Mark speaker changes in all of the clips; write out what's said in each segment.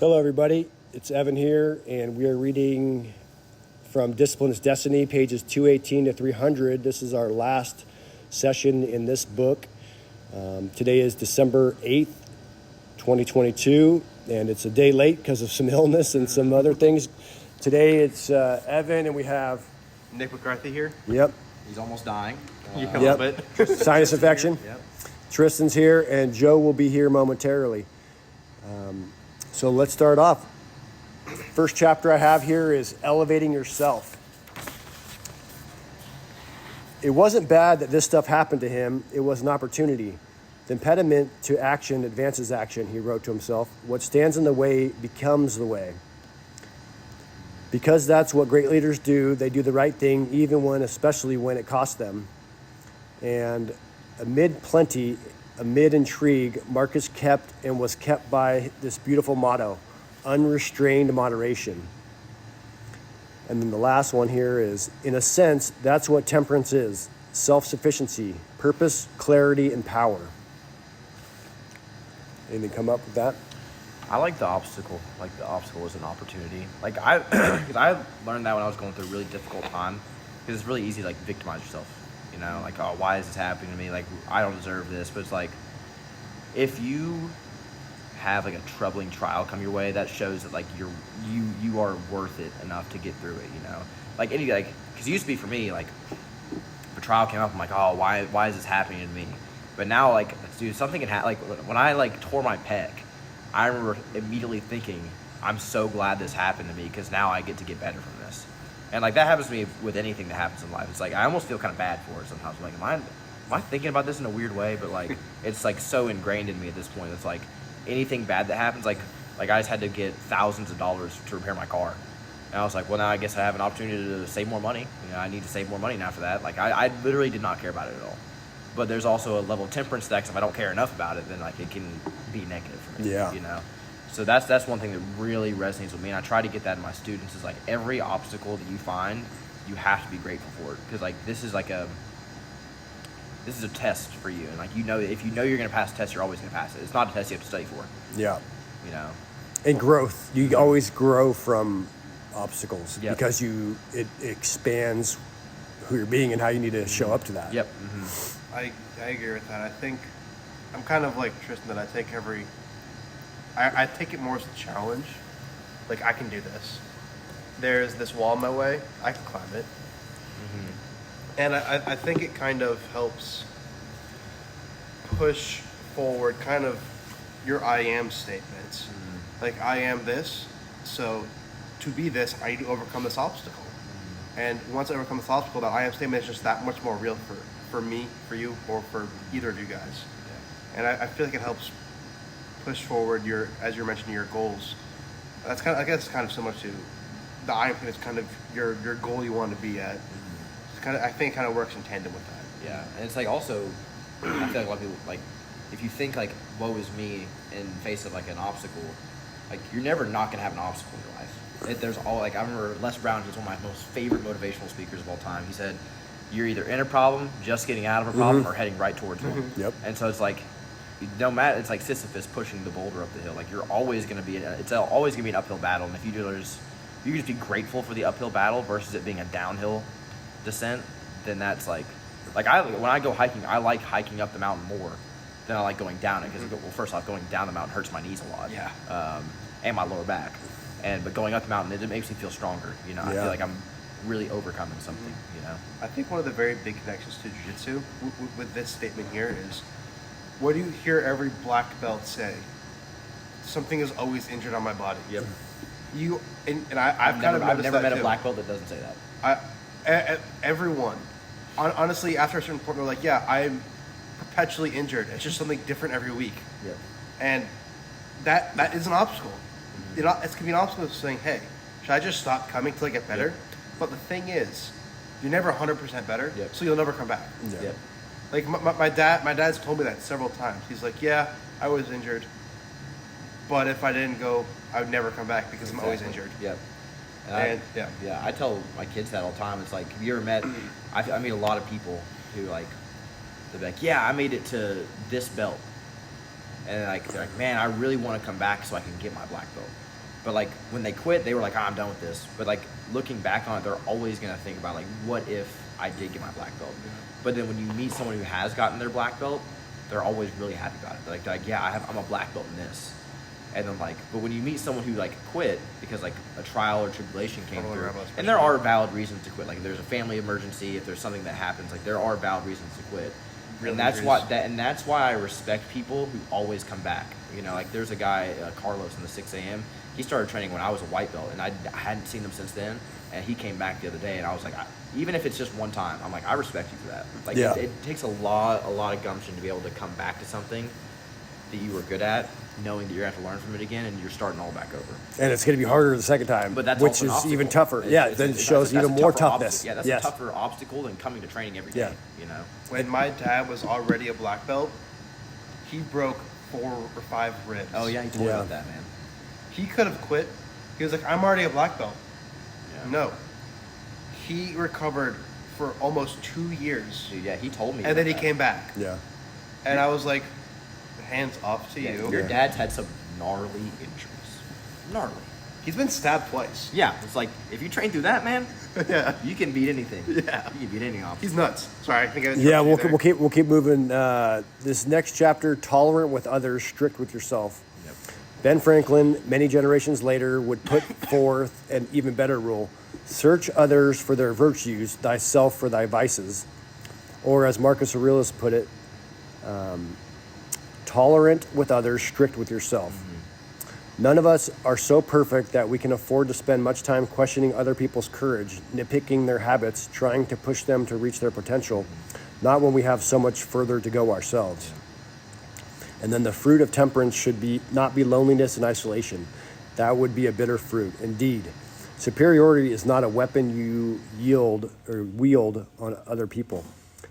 Speaker 1: Hello, everybody. It's Evan here, and we are reading from Discipline's Destiny, pages 218 to 300. This is our last session in this book. Today is December 8th, 2022, and it's a day late because of some illness and some other things. Today it's Evan, and we have
Speaker 2: Nick McCarthy here.
Speaker 1: Yep.
Speaker 3: He's almost dying.
Speaker 2: A little bit.
Speaker 1: Sinus infection.
Speaker 3: Yep.
Speaker 1: Tristan's here, and Joe will be here momentarily. So let's start off. First chapter I have here is elevating yourself. It wasn't bad that this stuff happened to him. It was an opportunity. The impediment to action advances action, he wrote to himself. What stands in the way becomes the way. Because that's what great leaders do. They do the right thing, especially when it costs them. And amid plenty, amid intrigue, Marcus was kept by this beautiful motto, unrestrained moderation. And then the last one here is, in a sense, that's what temperance is, self-sufficiency, purpose, clarity, and power. Anything come up with that?
Speaker 3: I like the obstacle. Like the obstacle is an opportunity. Like because I learned that when I was going through a really difficult time. Because it's really easy to like victimize yourself. You know, like, oh, why is this happening to me? Like, I don't deserve this. But it's like, if you have like a troubling trial come your way, that shows that like you are worth it enough to get through it. You know, like because it used to be for me, like if a trial came up, I'm like, oh, why is this happening to me? But now, like, dude, something can happen. Like when I like tore my pec, I remember immediately thinking, I'm so glad this happened to me because now I get to get better from this. And like that happens to me with anything that happens in life. It's like I almost feel kind of bad for it sometimes. I'm like, am I thinking about this in a weird way? But like it's like so ingrained in me at this point. It's like anything bad that happens, like I just had to get thousands of dollars to repair my car. And I was like, well, now I guess I have an opportunity to save more money. You know, I need to save more money now for that. Like I literally did not care about it at all. But there's also a level of temperance to that, 'cause if I don't care enough about it, then like it can be negative for me.
Speaker 1: Yeah.
Speaker 3: You know. So that's one thing that really resonates with me, and I try to get that in my students. Is like every obstacle that you find, you have to be grateful for it, because like this is a test for you, and like if you know you're going to pass a test, you're always going to pass it. It's not a test you have to study for.
Speaker 1: Yeah.
Speaker 3: You know.
Speaker 1: And growth. You always grow from obstacles.
Speaker 3: Yep.
Speaker 1: Because it expands who you're being and how you need to show up to that.
Speaker 3: Yep. Mm-hmm.
Speaker 2: I agree with that. I think I'm kind of like Tristan, that I take I take it more as a challenge. Like, I can do this. There's this wall in my way. I can climb it. Mm-hmm. And I think it kind of helps push forward kind of your I am statements. Mm-hmm. Like, I am this, so to be this, I need to overcome this obstacle. Mm-hmm. And once I overcome this obstacle, that I am statement is just that much more real for me, for you, or for either of you guys. Yeah. And I feel like it helps push forward as you're mentioning, your goals. That's kind of, I guess, kind of similar to the I am thing. It's kind of your goal you want to be at. Mm-hmm. It's kind of, I think, it kind of works in tandem with that.
Speaker 3: Yeah, and it's like also, I feel like a lot of people, like, if you think like, woe is me in face of like an obstacle, like you're never not gonna have an obstacle in your life. There's all, like, I remember Les Brown, who's one of my most favorite motivational speakers of all time. He said, you're either in a problem, just getting out of a problem, or heading right towards one.
Speaker 1: Mm-hmm. Yep.
Speaker 3: And so it's like, no matter, it's like Sisyphus pushing the boulder up the hill. Like, you're always going to be, it's always going to be an uphill battle. And if you can just be grateful for the uphill battle versus it being a downhill descent, then that's like when I go hiking, I like hiking up the mountain more than I like going down it. Because, well, first off, going down the mountain hurts my knees a lot.
Speaker 2: Yeah.
Speaker 3: And my lower back. But going up the mountain, it makes me feel stronger. You know, I feel like I'm really overcoming something, you know.
Speaker 2: I think one of the very big connections to jiu-jitsu with this statement here is, what do you hear every black belt say? Something is always injured on my body.
Speaker 3: Yep.
Speaker 2: I've
Speaker 3: never met a black belt that doesn't say that.
Speaker 2: Everyone, honestly, after a certain point, they're like, yeah, I'm perpetually injured. It's just something different every week.
Speaker 3: Yep.
Speaker 2: And that is an obstacle. Mm-hmm. It can be an obstacle of saying, hey, should I just stop coming till I get better? Yep. But the thing is, you're never 100% better, so you'll never come back.
Speaker 3: Yep.
Speaker 2: Like my dad's told me that several times. He's like, yeah, I was injured, but if I didn't go, I would never come back because I'm always injured.
Speaker 3: Yep. I tell my kids that all the time. It's like, have you ever met? I meet a lot of people who like, they're like, yeah, I made it to this belt, and like they're like, man, I really want to come back so I can get my black belt. But like when they quit, they were like, I'm done with this. But like looking back on it, they're always gonna think about like, what if I did get my black belt? But then when you meet someone who has gotten their black belt, they're always really happy about it. They're like, yeah, I'm a black belt in this. And then like, but when you meet someone who like quit because like a trial or tribulation came through, and there are valid reasons to quit. Like if there's a family emergency, if there's something that happens, like there are valid reasons to quit.
Speaker 2: Real
Speaker 3: and that's
Speaker 2: injuries.
Speaker 3: that's why I respect people who always come back. You know, like there's a guy, Carlos in the 6 a.m. He started training when I was a white belt, and I hadn't seen him since then. And he came back the other day, and I was like, even if it's just one time, I'm like, I respect you for that. Like,
Speaker 1: Yeah.
Speaker 3: it takes a lot of gumption to be able to come back to something that you were good at, knowing that you're gonna have to learn from it again, and you're starting all back over.
Speaker 1: And it's going to be harder the second time,
Speaker 3: But that's
Speaker 1: which
Speaker 3: also an
Speaker 1: is
Speaker 3: obstacle.
Speaker 1: even tougher. Then it shows
Speaker 3: that's a
Speaker 1: even more
Speaker 3: tougher
Speaker 1: toughness.
Speaker 3: Yeah, that's
Speaker 1: Yes.
Speaker 3: a tougher obstacle than coming to training every day.
Speaker 1: Yeah.
Speaker 3: You know.
Speaker 2: When my dad was already a black belt, he broke 4 or 5 ribs.
Speaker 3: Oh yeah, he told me
Speaker 1: Yeah.
Speaker 3: about that, man.
Speaker 2: He could have quit. He was like, I'm already a black belt.
Speaker 3: Yeah.
Speaker 2: No. He recovered for almost 2 years.
Speaker 3: Dude, yeah, he told me.
Speaker 2: And then he
Speaker 3: about
Speaker 2: came back.
Speaker 1: Yeah.
Speaker 2: And I was like, hands off to
Speaker 3: that.
Speaker 2: you.
Speaker 3: Your dad's had some gnarly injuries. Gnarly.
Speaker 2: He's been stabbed twice.
Speaker 3: Yeah, it's like if you train through that, man,
Speaker 2: Yeah.
Speaker 3: you can beat anything.
Speaker 2: Yeah.
Speaker 3: You can beat any obstacle.
Speaker 2: He's nuts. Sorry, I think I
Speaker 1: Yeah,
Speaker 2: interrupted you there.
Speaker 1: we'll keep moving. This next chapter, tolerant with others, strict with yourself.
Speaker 3: Yep.
Speaker 1: Ben Franklin, many generations later, would put forth an even better rule: search others for their virtues, thyself for thy vices. Or, as Marcus Aurelius put it, tolerant with others, strict with yourself. None of us are so perfect that we can afford to spend much time questioning other people's courage, nitpicking their habits, trying to push them to reach their potential, not when we have so much further to go ourselves. And then the fruit of temperance should not be loneliness and isolation. That would be a bitter fruit. Indeed, superiority is not a weapon you wield on other people.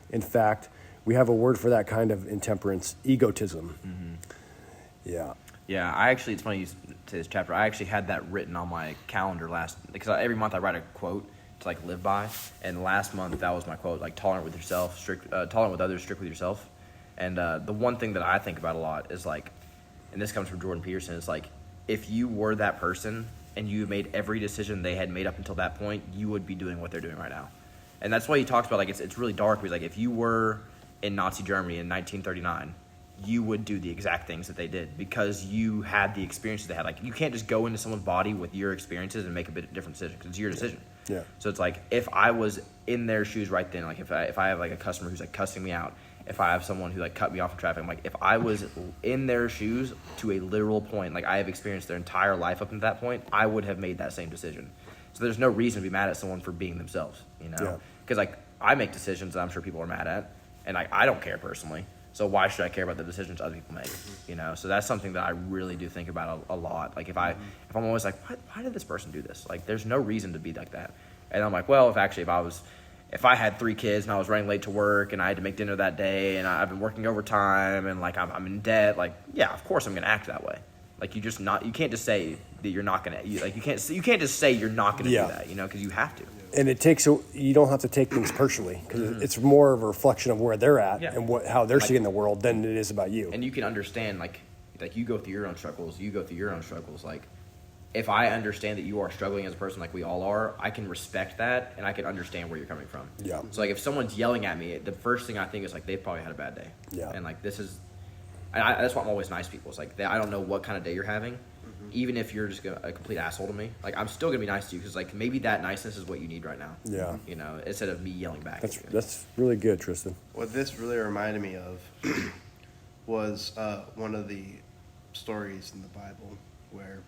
Speaker 1: In fact, we have a word for that kind of intemperance: egotism. Yeah.
Speaker 3: Yeah, I actually, it's funny you say this chapter. I actually had that written on my calendar because every month I write a quote to like live by. And last month that was my quote, like tolerant with yourself, tolerant with others, strict with yourself. And the one thing that I think about a lot is like, and this comes from Jordan Peterson, is like, if you were that person and you made every decision they had made up until that point, you would be doing what they're doing right now. And that's why he talks about like, it's really dark because like if you were in Nazi Germany in 1939, you would do the exact things that they did because you had the experiences they had. Like, you can't just go into someone's body with your experiences and make a bit different decision because it's your decision.
Speaker 1: Yeah.
Speaker 3: So it's like, if I was in their shoes right then, like if I have like a customer who's like cussing me out, if I have someone who like cut me off in traffic, I'm like, if I was in their shoes to a literal point, like I have experienced their entire life up to that point, I would have made that same decision. So there's no reason to be mad at someone for being themselves, you know?
Speaker 1: Yeah.
Speaker 3: Because like I make decisions that I'm sure people are mad at, and like I don't care personally. So why should I care about the decisions other people make? You know, so that's something that I really do think about a lot. Like if I'm always like, why did this person do this? Like, there's no reason to be like that. And I'm like, well, if I had 3 kids and I was running late to work and I had to make dinner that day and I've been working overtime and like I'm in debt, like yeah, of course I'm gonna act that way. Like you can't just say that you're not gonna. You can't just say you're not gonna do that. You know, because you have to.
Speaker 1: And you don't have to take things personally because it's more of a reflection of where they're at and how they're seeing the world than it is about you.
Speaker 3: And you can understand, like you go through your own struggles, Like, if I understand that you are struggling as a person, like we all are, I can respect that and I can understand where you're coming from.
Speaker 1: Yeah.
Speaker 3: So, like, if someone's yelling at me, the first thing I think is, like, they've probably had a bad day.
Speaker 1: Yeah.
Speaker 3: And, like, that's why I'm always nice to people. It's like, I don't know what kind of day you're having. Even if you're just a complete asshole to me, like I'm still gonna be nice to you because like maybe that niceness is what you need right now.
Speaker 1: Yeah.
Speaker 3: You know, instead of me yelling back.
Speaker 1: That's really good, Tristan.
Speaker 2: What this really reminded me of was one of the stories in the Bible where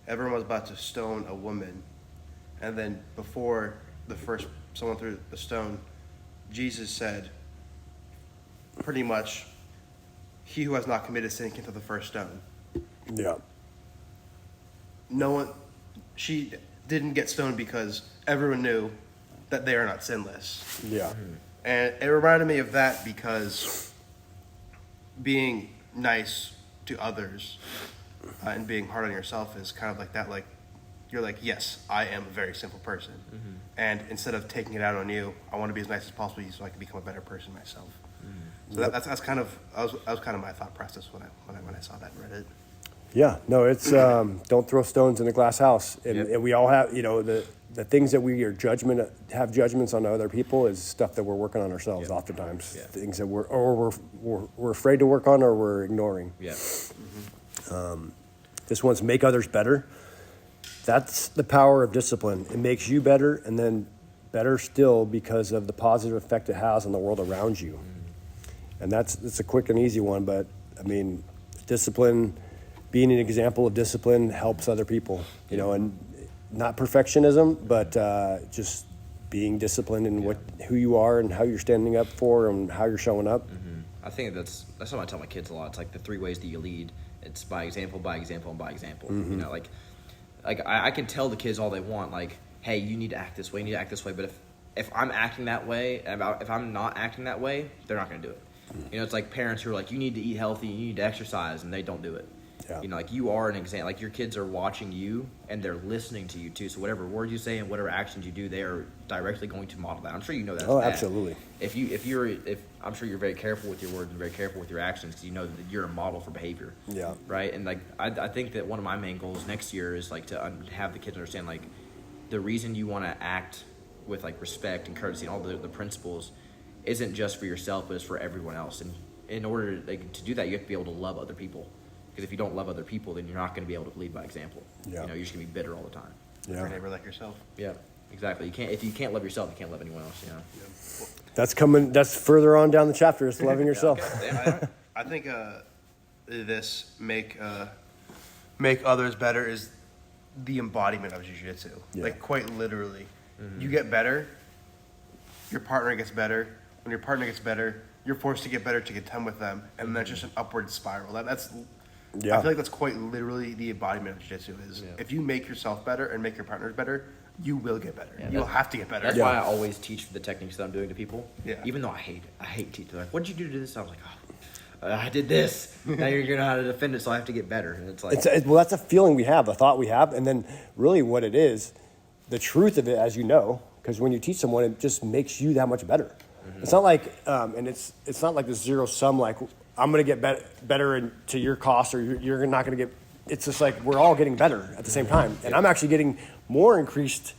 Speaker 2: everyone was about to stone a woman, and then before someone threw the stone, Jesus said, pretty much, "He who has not committed sin can throw the first stone."
Speaker 1: Yeah.
Speaker 2: She didn't get stoned because everyone knew that they are not sinless.
Speaker 1: Yeah.
Speaker 2: And it reminded me of that because being nice to others and being hard on yourself is kind of like that. Like, you're like, yes, I am a very simple person. And instead of taking it out on you, I want to be as nice as possible so I can become a better person myself. So that's kind of, that was kind of my thought process when I saw that in Reddit.
Speaker 1: Yeah, no, it's don't throw stones in a glass house, and we all have, the things that we have judgments on other people is stuff that we're working on ourselves. Oftentimes, things that we're afraid to work on or we're ignoring.
Speaker 3: Yeah.
Speaker 1: This one's make others better. That's the power of discipline. It makes you better, and then better still because of the positive effect it has on the world around you. And it's a quick and easy one, but I mean, discipline. Being an example of discipline helps other people, and not perfectionism, but just being disciplined in who you are and how you're standing up for and how you're showing up.
Speaker 3: Mm-hmm. I think that's something I tell my kids a lot. It's like the 3 ways that you lead. It's by example, by example, and by example.
Speaker 1: Mm-hmm.
Speaker 3: Like I can tell the kids all they want, like, hey, you need to act this way, you need to act this way. But if I'm acting that way, and if I'm not acting that way, they're not going to do it. Mm-hmm. It's like parents who are like, you need to eat healthy, you need to exercise, and they don't do it. Yeah. Like you are an example. Like your kids are watching you and they're listening to you too. So whatever words you say and whatever actions you do, they are directly going to model that. I'm sure you know that.
Speaker 1: Oh, absolutely.
Speaker 3: If I'm sure you're very careful with your words and very careful with your actions because you know that you're a model for behavior.
Speaker 1: Yeah.
Speaker 3: Right. And like I think that one of my main goals next year is like to have the kids understand like the reason you want to act with like respect and courtesy and all the principles isn't just for yourself, but it's for everyone else. And in order to do that, you have to be able to love other people. Because if you don't love other people, then you're not going to be able to lead by example. Yeah. You're just going to be bitter all the time.
Speaker 2: Yeah. Your neighbor like yourself.
Speaker 3: Yeah, exactly. If you can't love yourself, you can't love anyone else.
Speaker 1: Yeah. That's further on down the chapter. Is loving yourself.
Speaker 2: Okay. I think this make others better is the embodiment of jiu-jitsu. Yeah. Like quite literally, you get better, your partner gets better. When your partner gets better, you're forced to get better to contend with them, and that's just an upward spiral. That's I feel like that's quite literally the embodiment of jiu-jitsu is if you make yourself better and make your partners better, you will get better. Yeah, you'll have to get better.
Speaker 3: That's why I always teach the techniques that I'm doing to people.
Speaker 2: Yeah.
Speaker 3: Even though I hate it. I hate teaching. They're like, what did you do to this? I was like, I did this. Now you're going to know how to defend it, so I have to get better. And it's like...
Speaker 1: well, that's a feeling we have, a thought we have, and then really what it is, the truth of it, as you know, because when you teach someone, it just makes you that much better. Mm-hmm. It's not like, and it's not like this zero sum, like, I'm going to get better to your cost, or you're not going to get... It's just like we're all getting better at the same time. And I'm actually getting more increased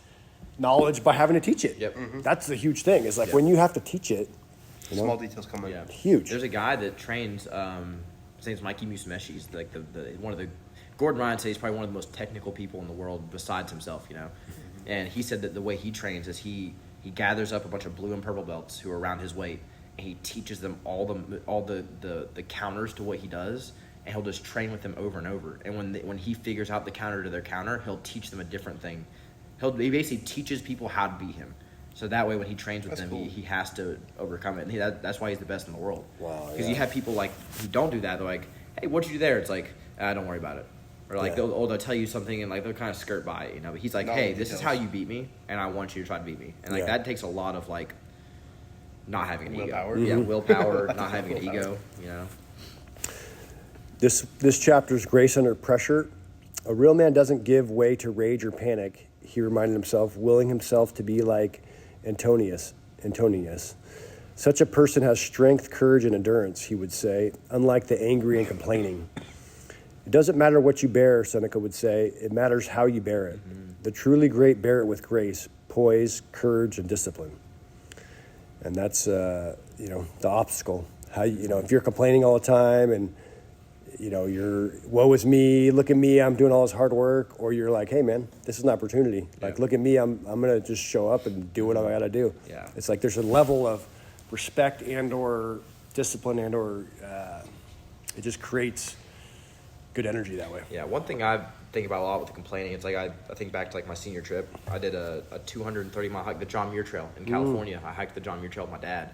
Speaker 1: knowledge by having to teach it. Yep. Mm-hmm. That's the huge thing. Is like when you have to teach it,
Speaker 2: small details come in.
Speaker 3: Yeah.
Speaker 1: Huge.
Speaker 3: There's a guy that trains. His name's Mikey Musumeci. He's like the one of the. Gordon Ryan said he's probably one of the most technical people in the world besides himself. And he said that the way he trains is he gathers up a bunch of blue and purple belts who are around his weight, and he teaches them all the counters to what he does. And he'll just train with them over and over. And when he figures out the counter to their counter, he'll teach them a different thing. He basically teaches people how to beat him. So that way, when he trains with them, cool. he has to overcome it. And that's why he's the best in the world.
Speaker 1: Wow.
Speaker 3: Because you have people like who don't do that. They're like, "Hey, what'd you do there?" It's like, "Don't worry about it." Or like they'll tell you something and like they'll kind of skirt by it, But he's like, "Hey, this is how you beat me, and I want you to try to beat me." And like that takes a lot of like not having an
Speaker 2: willpower.
Speaker 3: ego. Yeah, willpower, not having an ego.
Speaker 1: This chapter is grace under pressure. A real man doesn't give way to rage or panic. He reminded himself, willing himself to be like Antonius. Such a person has strength, courage, and endurance, he would say, unlike the angry and complaining. It doesn't matter what you bear, Seneca would say. It matters how you bear it. Mm-hmm. The truly great bear it with grace, poise, courage, and discipline. And that's, the obstacle. How if you're complaining all the time and you're, woe is me, look at me, I'm doing all this hard work, or you're like, hey man, this is an opportunity. Like, look at me, I'm gonna just show up and do what I gotta do.
Speaker 3: Yeah.
Speaker 1: It's like there's a level of respect and or discipline and or it just creates good energy that way.
Speaker 3: Yeah, one thing I think about a lot with the complaining, it's like I think back to like my senior trip. I did a 230 mile hike, the John Muir Trail in California. I hiked the John Muir Trail with my dad.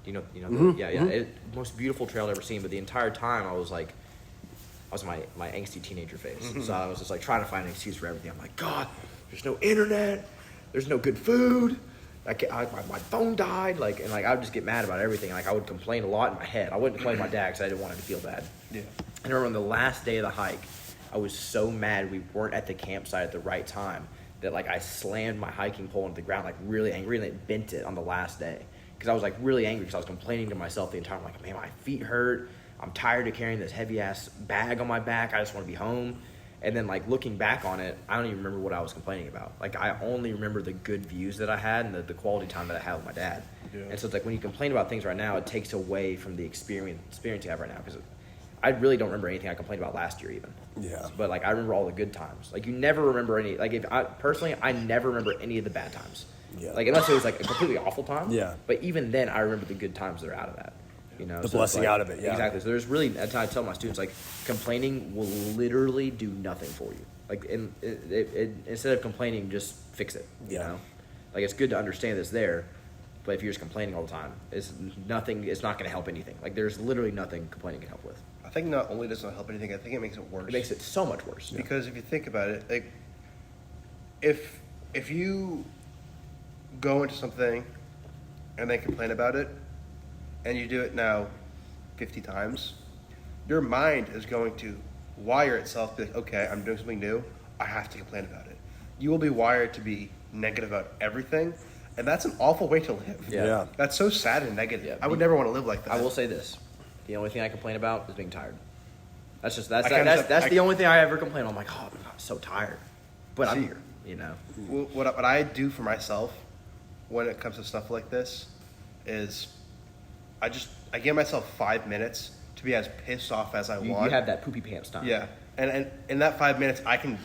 Speaker 3: Do you know?
Speaker 1: Mm-hmm.
Speaker 3: Yeah. Most beautiful trail I've ever seen. But the entire time I was in my angsty teenager phase. Mm-hmm. So I was just like trying to find an excuse for everything. I'm like, God, there's no internet, there's no good food. My phone died. And I would just get mad about everything. Like I would complain a lot in my head. I wouldn't complain to my dad because I didn't want him to feel bad.
Speaker 2: Yeah.
Speaker 3: And I remember on the last day of the hike, I was so mad we weren't at the campsite at the right time that I slammed my hiking pole into the ground really angry, and it bent it on the last day because I was really angry because I was complaining to myself the entire time. I'm like, man, my feet hurt. I'm tired of carrying this heavy ass bag on my back. I just want to be home. And then like looking back on it, I don't even remember what I was complaining about. Like I only remember the good views that I had and the quality time that I had with my dad. Yeah. And so it's like when you complain about things right now, it takes away from the experience you have right now. Because I really don't remember anything I complained about last year even.
Speaker 1: Yeah.
Speaker 3: But like I remember all the good times. Like you never remember any. Like if I personally, I never remember any of the bad times.
Speaker 1: Yeah.
Speaker 3: Like unless it was like a completely awful time.
Speaker 1: Yeah.
Speaker 3: But even then, I remember the good times that are out of that. You know,
Speaker 1: the
Speaker 3: so
Speaker 1: blessing
Speaker 3: like,
Speaker 1: out of it. Yeah.
Speaker 3: Exactly. So there's really. That's how I tell my students like complaining will literally do nothing for you. Like instead of complaining, just fix it. You know, like it's good to understand it's there, but if you're just complaining all the time, it's nothing. It's not going to help anything. Like there's literally nothing complaining can help with.
Speaker 2: I think not only does it not help anything, I think it makes it worse.
Speaker 3: It makes it so much worse.
Speaker 2: Because if you think about it, like if you go into something and then complain about it, and you do it now 50 times, your mind is going to wire itself to be like, okay, I'm doing something new, I have to complain about it. You will be wired to be negative about everything, and that's an awful way to live.
Speaker 1: Yeah.
Speaker 2: That's so sad and negative.
Speaker 3: Yeah.
Speaker 2: I would never want to live like that.
Speaker 3: I will say this: the only thing I complain about is being tired. That's
Speaker 2: I
Speaker 3: the only thing I ever complain. I'm like, oh, I'm so tired, but I'm
Speaker 2: See,
Speaker 3: here. You know.
Speaker 2: What I do for myself when it comes to stuff like this is I give myself 5 minutes to be as pissed off as I want.
Speaker 3: You have that poopy pants time.
Speaker 2: Yeah, and in that 5 minutes, I can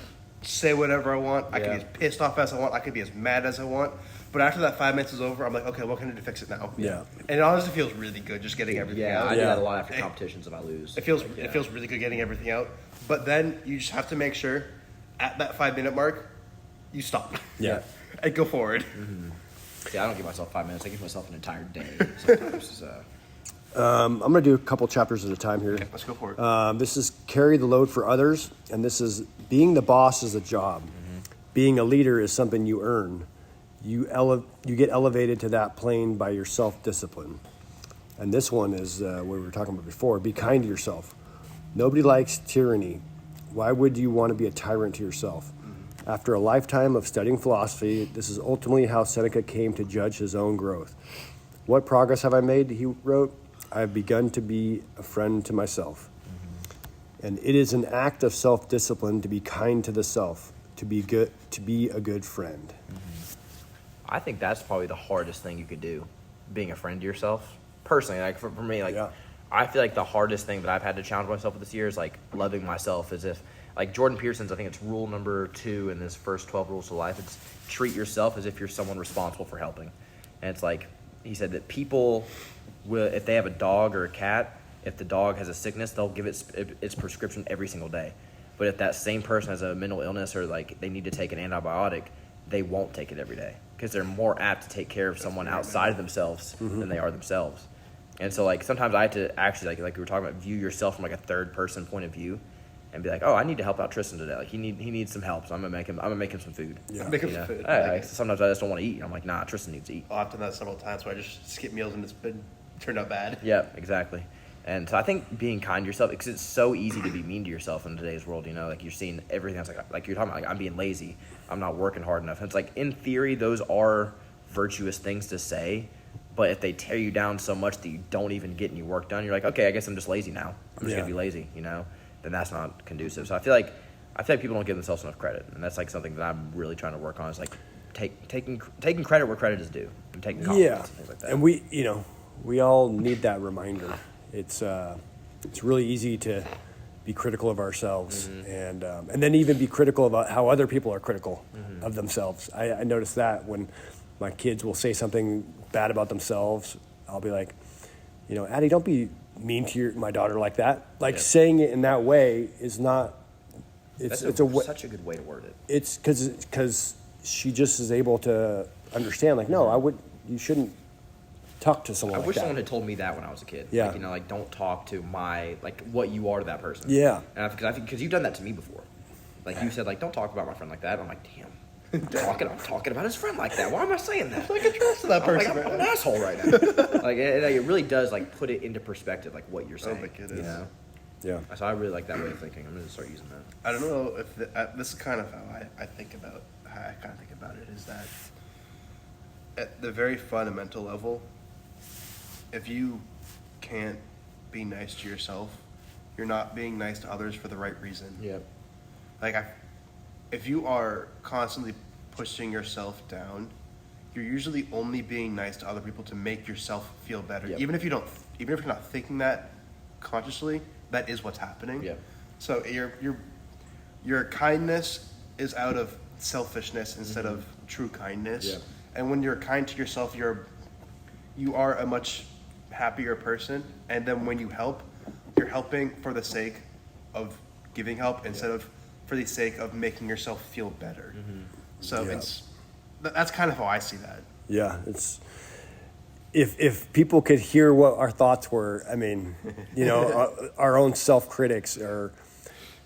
Speaker 2: say whatever I want. I can be as pissed off as I want. I can be as mad as I want. But after that 5 minutes is over, I'm like, okay, what can I do to fix it now?
Speaker 1: Yeah.
Speaker 2: And it honestly feels really good just getting everything out.
Speaker 3: I do that a lot after competitions if I lose.
Speaker 2: It feels really good getting everything out. But then you just have to make sure at that 5 minute mark, you stop.
Speaker 1: Yeah.
Speaker 2: And go forward.
Speaker 3: Mm-hmm. Yeah, I don't give myself 5 minutes. I give myself an entire day sometimes.
Speaker 1: I'm going to do a couple chapters at a time here.
Speaker 2: Okay, let's go for it.
Speaker 1: This is carry the load for others, and this is being the boss is a job. Mm-hmm. Being a leader is something you earn. You get elevated to that plane by your self-discipline. And this one is what we were talking about before. Be kind to yourself. Nobody likes tyranny. Why would you want to be a tyrant to yourself? Mm-hmm. After a lifetime of studying philosophy, this is ultimately how Seneca came to judge his own growth. What progress have I made, he wrote? I have begun to be a friend to myself. Mm-hmm. And it is an act of self-discipline to be kind to the self, to be a good friend.
Speaker 3: Mm-hmm. I think that's probably the hardest thing you could do, being a friend to yourself. Personally, like for me, like I feel like the hardest thing that I've had to challenge myself with this year is like loving myself as if, like Jordan Peterson's, I think it's rule number 2 in his first 12 rules of life. It's treat yourself as if you're someone responsible for helping. And it's like, he said that people will, if they have a dog or a cat, if the dog has a sickness, they'll give its prescription every single day. But if that same person has a mental illness or like they need to take an antibiotic, they won't take it every day because they're more apt to take care of someone outside of themselves than they are themselves. And so like sometimes I have to actually like we were talking about, view yourself from like a third person point of view and be like, oh, I need to help out Tristan today. Like he needs some help, so I'm gonna make him some food.
Speaker 2: Yeah. Make him some food.
Speaker 3: Sometimes I just don't want to eat. I'm like, nah, Tristan needs to eat.
Speaker 2: I've done that several times where I just skip meals and it's been turned out bad.
Speaker 3: Yeah, exactly. And so I think being kind to yourself, because it's so easy to be mean to yourself in today's world, you know, like you're seeing everything else, like you're talking about, like I'm being lazy, I'm not working hard enough. And it's like, in theory, those are virtuous things to say, but if they tear you down so much that you don't even get any work done, you're like, okay, I guess I'm just lazy now. I'm just gonna be lazy, you know, then that's not conducive. So I feel like people don't give themselves enough credit. And that's like something that I'm really trying to work on is like taking credit where credit is due and taking compliments and things like that.
Speaker 1: And we all need that reminder. It's really easy to be critical of ourselves and then even be critical about how other people are critical of themselves. I notice that when my kids will say something bad about themselves, I'll be like, Addie, don't be mean to my daughter like that. Like saying it in that way is not. It's
Speaker 3: such a good way to word it.
Speaker 1: It's because she just is able to understand. Like, no, you shouldn't talk to someone
Speaker 3: I
Speaker 1: like
Speaker 3: wish
Speaker 1: that.
Speaker 3: someone had told me that when I was a kid.
Speaker 1: Yeah.
Speaker 3: Like, don't talk to what you are to that person.
Speaker 1: Yeah.
Speaker 3: And because you've done that to me before. Like, you said, like, don't talk about my friend like that. I'm like, damn. I'm talking about his friend like that. Why am I saying that?
Speaker 2: Like a trust to that person.
Speaker 3: I'm an asshole right now. Like, it really does, like, put it into perspective, like, what you're saying.
Speaker 2: Oh my goodness.
Speaker 3: You know?
Speaker 1: Yeah.
Speaker 3: So I really like that way of thinking. I'm going to start using that.
Speaker 2: I don't know if this is kind of how I think about it is that at the very fundamental level, if you can't being nice to yourself, you're not being nice to others for the right reason.
Speaker 3: Yep.
Speaker 2: Like, if you are constantly pushing yourself down, you're usually only being nice to other people to make yourself feel better.
Speaker 3: Yep.
Speaker 2: Even if you're not thinking that consciously, that is what's happening.
Speaker 3: Yep.
Speaker 2: So your kindness is out of selfishness instead of true kindness.
Speaker 3: Yep.
Speaker 2: And when you're kind to yourself, you are a much happier person. And then when you help, you're helping for the sake of giving help instead of for the sake of making yourself feel better. So that's kind of how I see that.
Speaker 1: Yeah, it's if people could hear what our thoughts were, I mean, our own self-critics are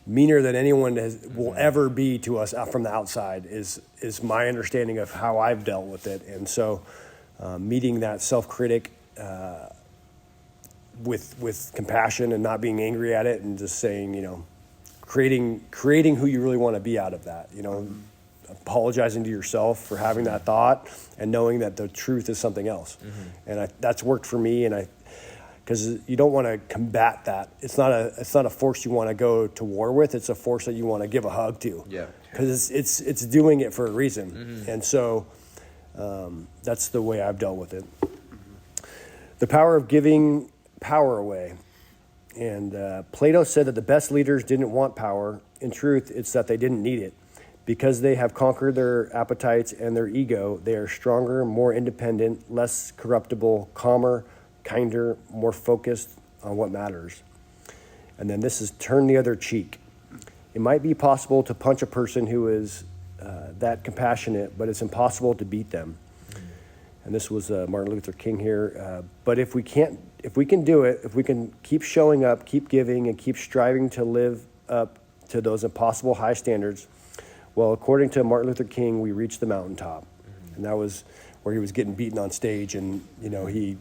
Speaker 1: meaner than anyone will ever be to us from the outside is my understanding of how I've dealt with it. And so meeting that self-critic with compassion and not being angry at it and just saying, creating who you really want to be out of that, apologizing to yourself for having that thought and knowing that the truth is something else. And that's worked for me. And because you don't want to combat that. It's not a force you want to go to war with. It's a force that you want to give a hug to.
Speaker 3: Yeah.
Speaker 1: Because it's doing it for a reason. And so that's the way I've dealt with it. The power of giving power away. And Plato said that the best leaders didn't want power. In truth, it's that they didn't need it. Because they have conquered their appetites and their ego, they are stronger, more independent, less corruptible, calmer, kinder, more focused on what matters. And then this is turn the other cheek. It might be possible to punch a person who is that compassionate, but it's impossible to beat them. And this was Martin Luther King here. But if we can do it, if we can keep showing up, keep giving, and keep striving to live up to those impossible high standards, well, according to Martin Luther King, we reached the mountaintop. And that was where he was getting beaten on stage, and he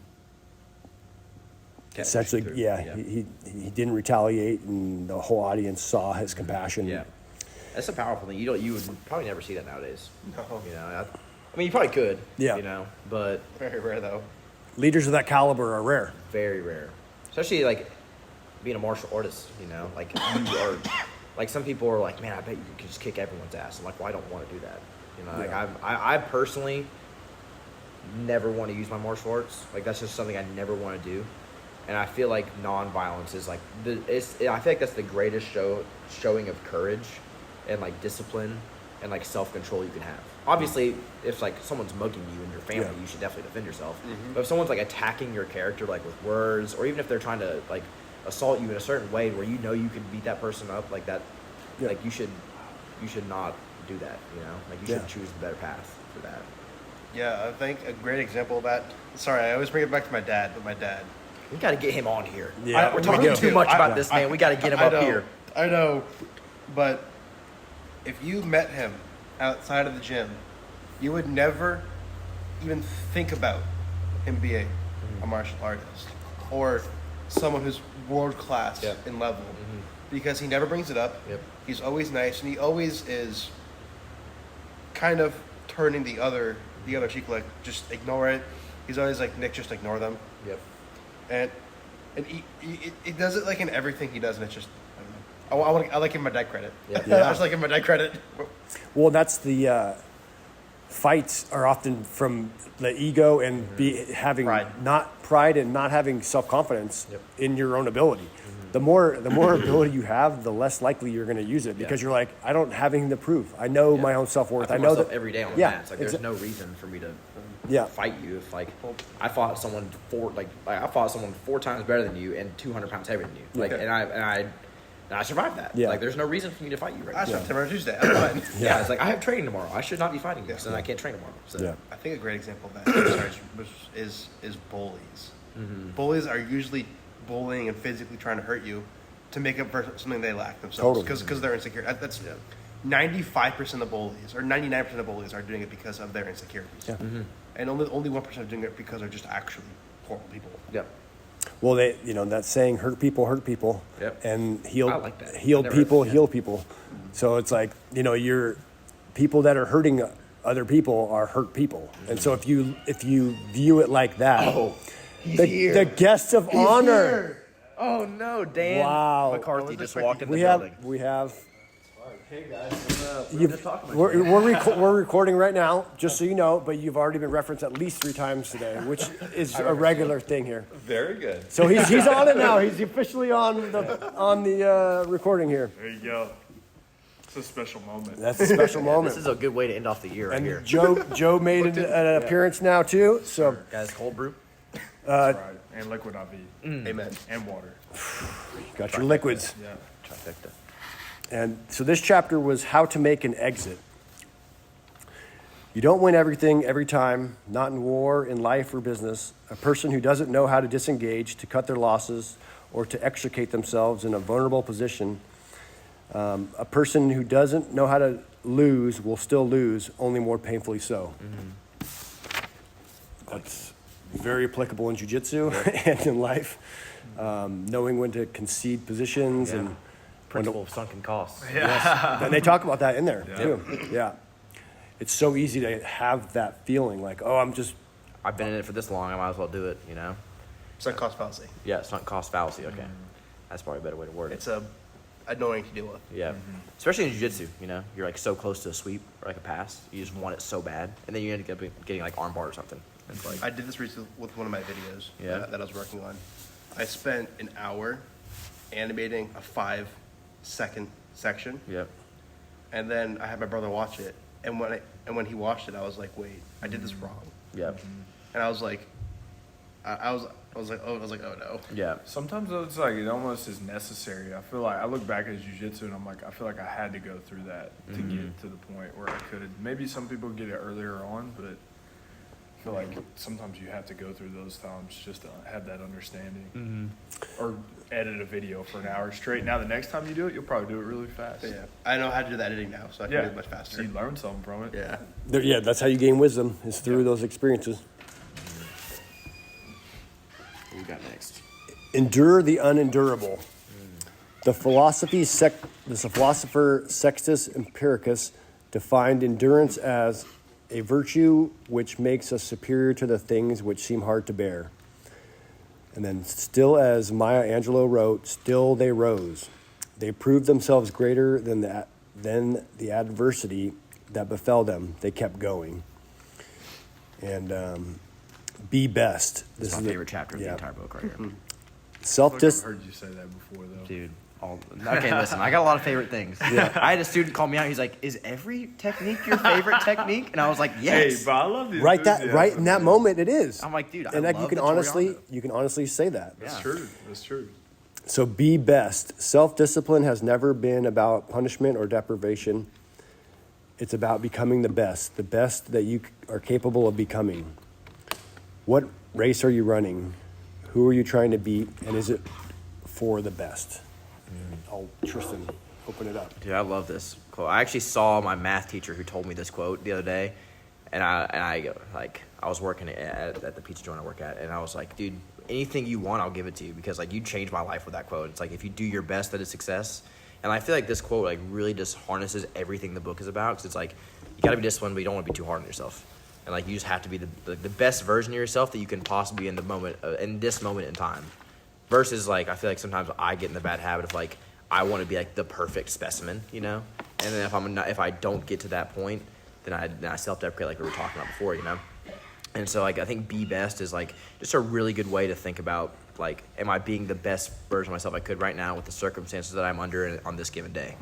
Speaker 1: essentially, he didn't retaliate, and the whole audience saw his compassion.
Speaker 3: Yeah, that's a powerful thing. You would probably never see that nowadays.
Speaker 2: No.
Speaker 3: I mean, you probably could.
Speaker 1: Yeah.
Speaker 3: But
Speaker 2: Very rare though.
Speaker 1: Leaders of that caliber are rare.
Speaker 3: very rare, especially like being a martial artist. Like you are. Like some people are like, man, I bet you could just kick everyone's ass. I'm like, well, I don't want to do that. Like I personally never want to use my martial arts. Like that's just something I never want to do. And I feel like non-violence is like I feel like that's the greatest showing of courage and like discipline and like self-control you can have. Obviously, if like someone's mugging you and your family, you should definitely defend yourself. But if someone's like attacking your character like with words, or even if they're trying to like assault you in a certain way where you can beat that person up like that, like you should not do that. Like you should choose the better path for that.
Speaker 2: Yeah, I think a great example of that. Sorry, I always bring it back to my dad, but my dad.
Speaker 3: We got to get him on here.
Speaker 1: Yeah,
Speaker 3: we're talking too much about this man. We got to get him up here.
Speaker 2: I know, but if you met him outside of the gym, you would never even think about him being a martial artist or someone who's world class in level, because he never brings it up. He's always nice, and he always is kind of turning the other cheek, like just ignore it. He's always like, Nick, just ignore them. And he does it like in everything he does, and it's just I like him my dad credit. I just like him my dad credit.
Speaker 1: Well, that's the fights are often from the ego and having not pride and not having self-confidence in your own ability. The more ability you have, the less likely you're going to use it, because you're like, I don't have anything to prove. I know my own self-worth.
Speaker 3: I know that every day on the mat. It's like there's no reason for me to fight you if like I fought someone 4 times better than you and 200 pounds heavier than you. Like and I survived that. Like there's no reason for me to fight you right now.
Speaker 2: I survived tomorrow Tuesday. I'm fine.
Speaker 3: It's like I have training tomorrow. I should not be fighting you, so I can't train tomorrow. So
Speaker 2: I think a great example of that is bullies. Bullies are usually bullying and physically trying to hurt you to make up for something they lack themselves, because they're insecure. That's 95% of bullies, or 99% of bullies, are doing it because of their insecurities. And only 1% are doing it because they're just actually horrible people.
Speaker 1: Well, that saying, hurt people, and healed people heal people. So it's like, you're people that are hurting other people are hurt people. And so if you view it like that, the guest of honor.
Speaker 3: Oh no, Dan
Speaker 1: Wow.
Speaker 3: McCarthy just walked in the building.
Speaker 1: We have.
Speaker 4: Hey guys,
Speaker 1: We're recording right now, just so you know. But you've already been referenced at least 3 times today, which is a regular thing here.
Speaker 4: very good.
Speaker 1: So he's on it now. He's officially on the recording here.
Speaker 5: There you go. It's a special moment.
Speaker 1: That's a special moment.
Speaker 3: This is a good way to end off the year right
Speaker 1: And
Speaker 3: here.
Speaker 1: Joe made an appearance now too. So
Speaker 3: Guys, cold brew.
Speaker 5: That's right. And liquid IV.
Speaker 2: Amen.
Speaker 5: And water.
Speaker 1: got your liquids.
Speaker 5: Yeah.
Speaker 3: Trifecta.
Speaker 1: And so this chapter was how to make an exit. You don't win everything every time, not in war, in life, or business. A person who doesn't know how to disengage, to cut their losses, or to extricate themselves in a vulnerable position, a person who doesn't know how to lose will still lose, only more painfully so. That's very applicable in jiu-jitsu and in life. Knowing when to concede positions and
Speaker 3: Principle of sunken costs.
Speaker 1: yes. And they talk about that in there
Speaker 5: Yeah.
Speaker 1: too. Yeah. It's so easy to have that feeling like, oh,
Speaker 3: I've been in it for this long. I might as well do it. You know.
Speaker 2: Sunk cost fallacy.
Speaker 3: Yeah, sunk cost fallacy. Okay, that's probably a better way to word it.
Speaker 2: It's annoying to deal with.
Speaker 3: Yeah, especially in jiu-jitsu, you know, you're like so close to a sweep or like a pass, you just want it so bad, and then you end up getting like armbar or something. It's like
Speaker 2: I did this recently with one of my videos
Speaker 3: Yeah.
Speaker 2: that I was working on. I spent an hour animating a 5-second section,
Speaker 3: Yep.
Speaker 2: and then I had my brother watch it. And when he watched it, I was like, "Wait, I did this wrong."
Speaker 3: Yep.
Speaker 2: And I was like, I was like, oh no.
Speaker 3: Yeah.
Speaker 5: Sometimes it's like it almost is necessary. I feel like I look back at jiu-jitsu and I'm like, I feel like I had to go through that to get to the point where I could. Maybe some people get it earlier on, but I feel like sometimes you have to go through those times just to have that understanding. Or edit a video for an hour straight. Now the next time you do it, you'll probably do it really fast.
Speaker 2: Yeah, I know how to do the editing now, so I can do it much faster.
Speaker 5: So you learn something from it.
Speaker 2: Yeah.
Speaker 1: that's how you gain wisdom, is through those experiences.
Speaker 3: What we got next?
Speaker 1: Endure the unendurable. The philosopher Sextus Empiricus defined endurance as a virtue which makes us superior to the things which seem hard to bear. And then, still as Maya Angelou wrote, still they rose. They proved themselves greater than the adversity that befell them. They kept going. And be best.
Speaker 3: This is my favorite chapter of the entire book right here.
Speaker 5: I
Speaker 1: Self
Speaker 5: feel like I've heard you say that before, though.
Speaker 3: Dude. Okay, listen, I got a lot of favorite things. Yeah. I had a student call me out. He's like, "Is every technique your favorite technique?" And I was like, "Yes."
Speaker 5: Hey, but I love the
Speaker 1: right
Speaker 5: enthusiasm,
Speaker 1: in that
Speaker 5: man.
Speaker 1: moment it is.
Speaker 3: I'm like, dude,
Speaker 1: and
Speaker 3: I
Speaker 1: like
Speaker 3: love
Speaker 1: you
Speaker 3: the
Speaker 1: can honestly say that.
Speaker 5: That's
Speaker 3: Yeah.
Speaker 5: true. That's true.
Speaker 1: So be best. Self-discipline has never been about punishment or deprivation. It's about becoming the best that you are capable of becoming. What race are you running? Who are you trying to beat? And is it for the best? Oh, Tristan, open it up.
Speaker 3: Dude, I love this quote. I actually saw my math teacher who told me this quote the other day, and I was working at the pizza joint I work at, and I was like, dude, anything you want, I'll give it to you, because like you changed my life with that quote. It's like if you do your best, that is success. And I feel like this quote like really just harnesses everything the book is about, because it's like you got to be disciplined, but you don't want to be too hard on yourself, and like you just have to be the best version of yourself that you can possibly be in the moment in this moment in time. Versus like I feel like sometimes I get in the bad habit of like I want to be like the perfect specimen, you know, and then if I don't get to that point, then I self-deprecate like we were talking about before, you know. And so like I think be best is like just a really good way to think about like, am I being the best version of myself I could right now with the circumstances that I'm under on this given day.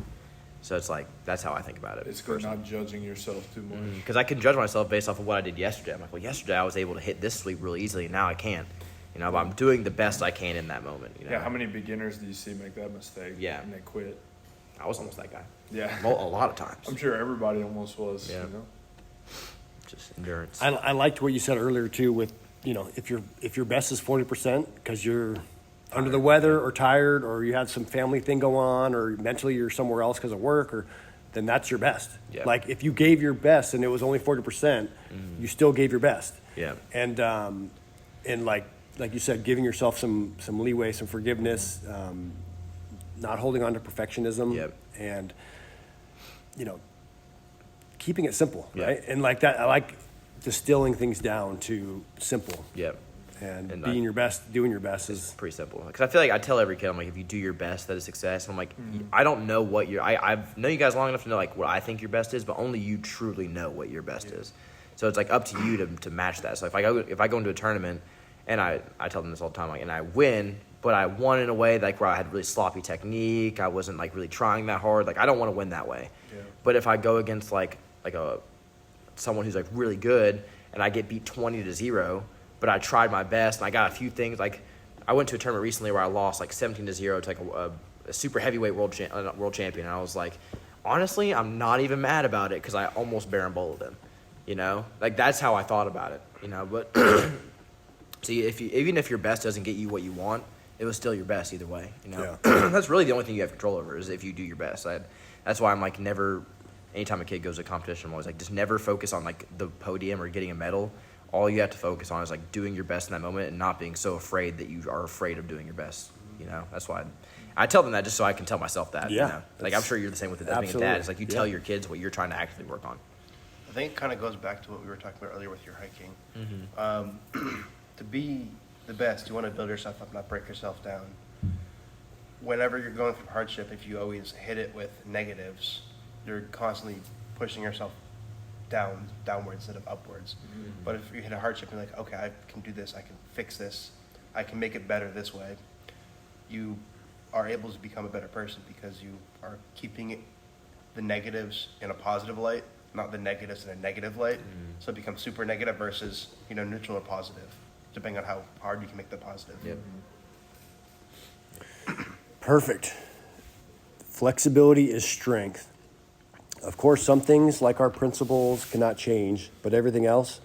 Speaker 3: So it's like that's how I think about it.
Speaker 5: It's good not judging yourself too much.
Speaker 3: Because I can judge myself based off of what I did yesterday. I'm like, well, yesterday I was able to hit this sweep really easily, and now I can't. You know, but I'm doing the best I can in that moment. You know?
Speaker 5: Yeah, how many beginners do you see make that mistake?
Speaker 3: Yeah.
Speaker 5: And they quit?
Speaker 3: I was almost that guy.
Speaker 5: Yeah.
Speaker 3: A lot of times.
Speaker 5: I'm sure everybody almost was,
Speaker 3: Yeah.
Speaker 5: you know?
Speaker 3: Just endurance.
Speaker 1: I liked what you said earlier too. With if your best is 40% because you're under the weather or tired or you had some family thing go on or mentally you're somewhere else because of work, or then that's your best.
Speaker 3: Yeah.
Speaker 1: Like if you gave your best and it was only 40%, you still gave your best.
Speaker 3: Yeah.
Speaker 1: And like you said, giving yourself some leeway, some forgiveness, not holding on to perfectionism,
Speaker 3: Yep.
Speaker 1: and keeping it simple,
Speaker 3: Yeah.
Speaker 1: right? And like that, I like distilling things down to simple.
Speaker 3: Yep.
Speaker 1: And
Speaker 3: And
Speaker 1: being your best, doing your best is
Speaker 3: pretty simple. Because I feel like I tell every kid, I'm like, if you do your best, that is success. And I'm like, I don't know what I've known you guys long enough to know like what I think your best is, but only you truly know what your best is. So it's like up to you to match that. So if I go into a tournament, and I tell them this all the time, like, and I win, but I won in a way like where I had really sloppy technique, I wasn't like really trying that hard. Like I don't want to win that way.
Speaker 5: Yeah.
Speaker 3: But if I go against like someone who's like really good, and I get beat 20-0. But I tried my best, and I got a few things. Like, I went to a tournament recently where I lost, like, 17-0 to, like, a super heavyweight world champion. And I was like, honestly, I'm not even mad about it because I almost Baron Bowled him, you know? Like, that's how I thought about it, you know? But, see, even if your best doesn't get you what you want, it was still your best either way, you know?
Speaker 1: Yeah.
Speaker 3: That's really the only thing you have control over is if you do your best. That's why I'm, like, never – anytime a kid goes to a competition, I'm always like, just never focus on, like, the podium or getting a medal. All you have to focus on is like doing your best in that moment and not being so afraid that you are afraid of doing your best. You know, that's why I tell them that just so I can tell myself that.
Speaker 1: Yeah,
Speaker 3: you know? Like I'm sure you're the same with it as being a
Speaker 1: absolutely.
Speaker 3: dad. It's like you tell your kids what you're trying to actively work on.
Speaker 2: I think it kind of goes back to what we were talking about earlier with your hiking. To be the best, you want to build yourself up, not break yourself down. Whenever you're going through hardship, if you always hit it with negatives, you're constantly pushing yourself downwards instead of upwards. But if you hit a hardship, you're like, okay, I can do this, I can fix this, I can make it better this way. You are able to become a better person because you are keeping the negatives in a positive light, not the negatives in a negative light. So it becomes super negative versus, neutral or positive, depending on how hard you can make the positive.
Speaker 3: Yep.
Speaker 1: perfect. Flexibility is strength. Of course, some things like our principles cannot change, but everything else,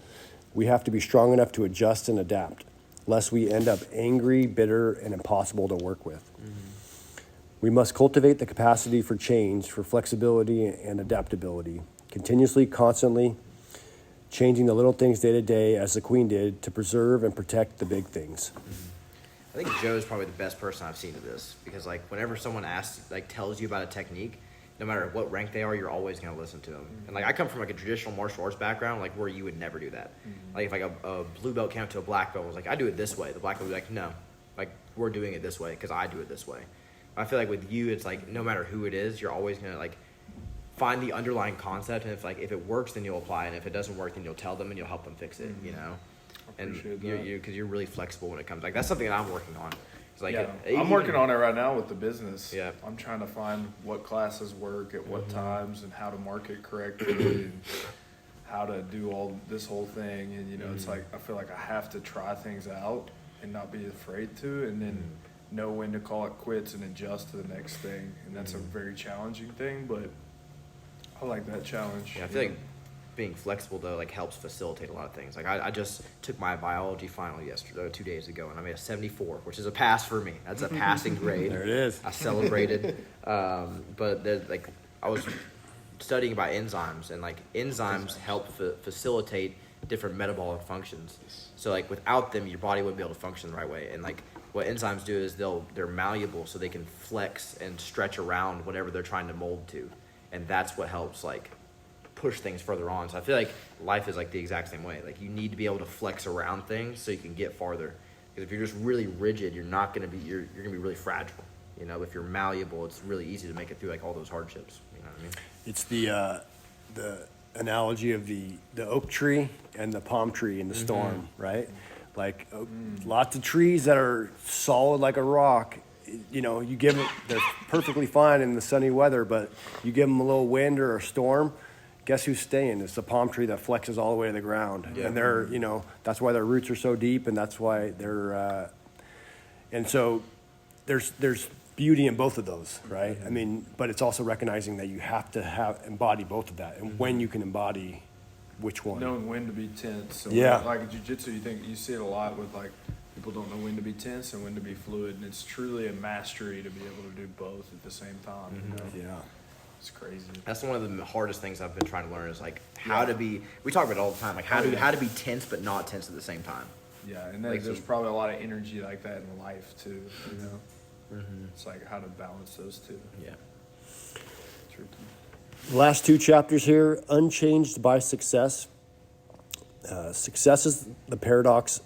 Speaker 1: we have to be strong enough to adjust and adapt, lest we end up angry, bitter, and impossible to work with. We must cultivate the capacity for change, for flexibility and adaptability, continuously, constantly, changing the little things day to day, as the Queen did, to preserve and protect the big things.
Speaker 3: I think Joe's probably the best person I've seen to this because like whenever someone tells you about a technique, no matter what rank they are, you're always going to listen to them. And like I come from like a traditional martial arts background, like where you would never do that. Like if like a blue belt came up to a black belt, was like, I do it this way. The black belt would be like, no, like we're doing it this way because I do it this way. I feel like with you, it's like no matter who it is, you're always going to like find the underlying concept, and if it works, then you'll apply it. And if it doesn't work, then you'll tell them and you'll help them fix it. You know, and because you're really flexible when it comes. Like that's something that I'm working on. It's like
Speaker 5: I'm working on it right now with the business.
Speaker 3: Yeah,
Speaker 5: I'm trying to find what classes work at what times and how to market correctly and how to do this whole thing. And it's like I feel like I have to try things out and not be afraid to, and then know when to call it quits and adjust to the next thing. And that's a very challenging thing, but I like that challenge.
Speaker 3: Yeah, I feel like being flexible though like helps facilitate a lot of things. Like I just took my biology final 2 days ago and I made a 74, which is a pass for me. That's a passing grade.
Speaker 1: There it is.
Speaker 3: I celebrated. But like I was studying about enzymes, and like enzymes help facilitate different metabolic functions. So like without them, your body wouldn't be able to function the right way. And like what enzymes do is they're malleable, so they can flex and stretch around whatever they're trying to mold to, and that's what helps like push things further on. So I feel like life is like the exact same way. Like you need to be able to flex around things so you can get farther. Because if you're just really rigid, you're gonna be really fragile. If you're malleable, it's really easy to make it through like all those hardships. You know what I mean?
Speaker 1: It's the analogy of the oak tree and the palm tree in the storm, right? Like lots of trees that are solid like a rock. You give them, they're perfectly fine in the sunny weather, but you give them a little wind or a storm, guess who's staying? It's the palm tree that flexes all the way to the ground. Yeah. And they're, that's why their roots are so deep, and that's why they're, and so there's beauty in both of those, right? I mean, but it's also recognizing that you have to embody both of that, and when you can embody which one.
Speaker 5: Knowing when to be tense. So
Speaker 1: yeah.
Speaker 5: Like in jiu-jitsu, you see it a lot with like, people don't know when to be tense and when to be fluid, and it's truly a mastery to be able to do both at the same time.
Speaker 1: Yeah.
Speaker 5: It's crazy.
Speaker 3: That's one of the hardest things I've been trying to learn is like how to be. We talk about it all the time, like how to be tense but not tense at the same time.
Speaker 5: Yeah, and then there's probably a lot of energy like that in life too. It's like how to balance those two.
Speaker 3: Yeah.
Speaker 5: Tricky.
Speaker 1: The last 2 chapters here, Unchanged by Success. Success is the paradox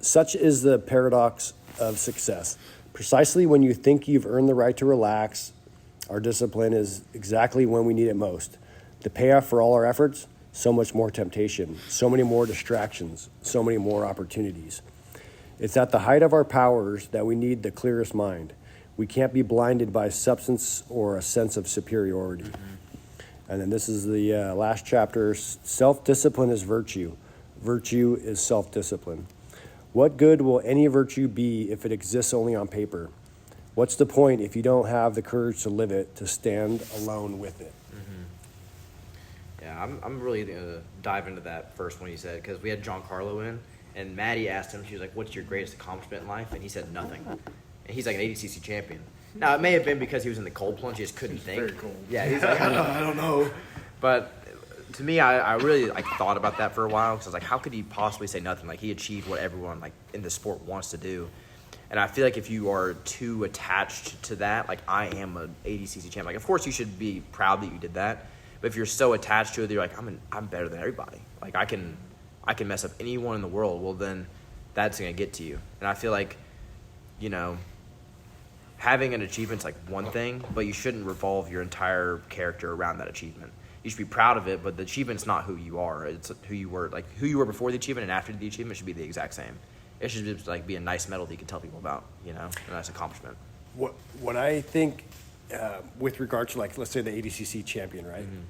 Speaker 1: Such is the paradox of success. Precisely when you think you've earned the right to relax, our discipline is exactly when we need it most. The payoff for all our efforts, so much more temptation, so many more distractions, so many more opportunities. It's at the height of our powers that we need the clearest mind. We can't be blinded by substance or a sense of superiority. And then this is the last chapter. Self-discipline is virtue. Virtue is self-discipline. What good will any virtue be if it exists only on paper? What's the point if you don't have the courage to live it, to stand alone with it?
Speaker 3: Yeah, I'm really going to dive into that first one you said, because we had John Carlo in, and Maddie asked him, she was like, what's your greatest accomplishment in life? And he said nothing. And he's like an ADCC champion. Now, it may have been because he was in the cold plunge, he just couldn't think.
Speaker 5: Very cold.
Speaker 3: Yeah, he's like, I don't know. But to me, I really thought about that for a while, because I was like, how could he possibly say nothing? Like, he achieved what everyone in the sport wants to do. And I feel like if you are too attached to that, like, I am an ADCC champion. Like, of course you should be proud that you did that. But if you're so attached to it, you're like, I'm better than everybody. Like, I can mess up anyone in the world. Well, then that's going to get to you. And I feel like, having an achievement's like one thing, but you shouldn't revolve your entire character around that achievement. You should be proud of it, but the achievement's not who you are. It's who you were. Like, who you were before the achievement and after the achievement should be the exact same. It should just be a nice medal that you can tell people about, a nice accomplishment.
Speaker 1: What I think with regard to, let's say the ADCC champion, right?
Speaker 3: Mm-hmm.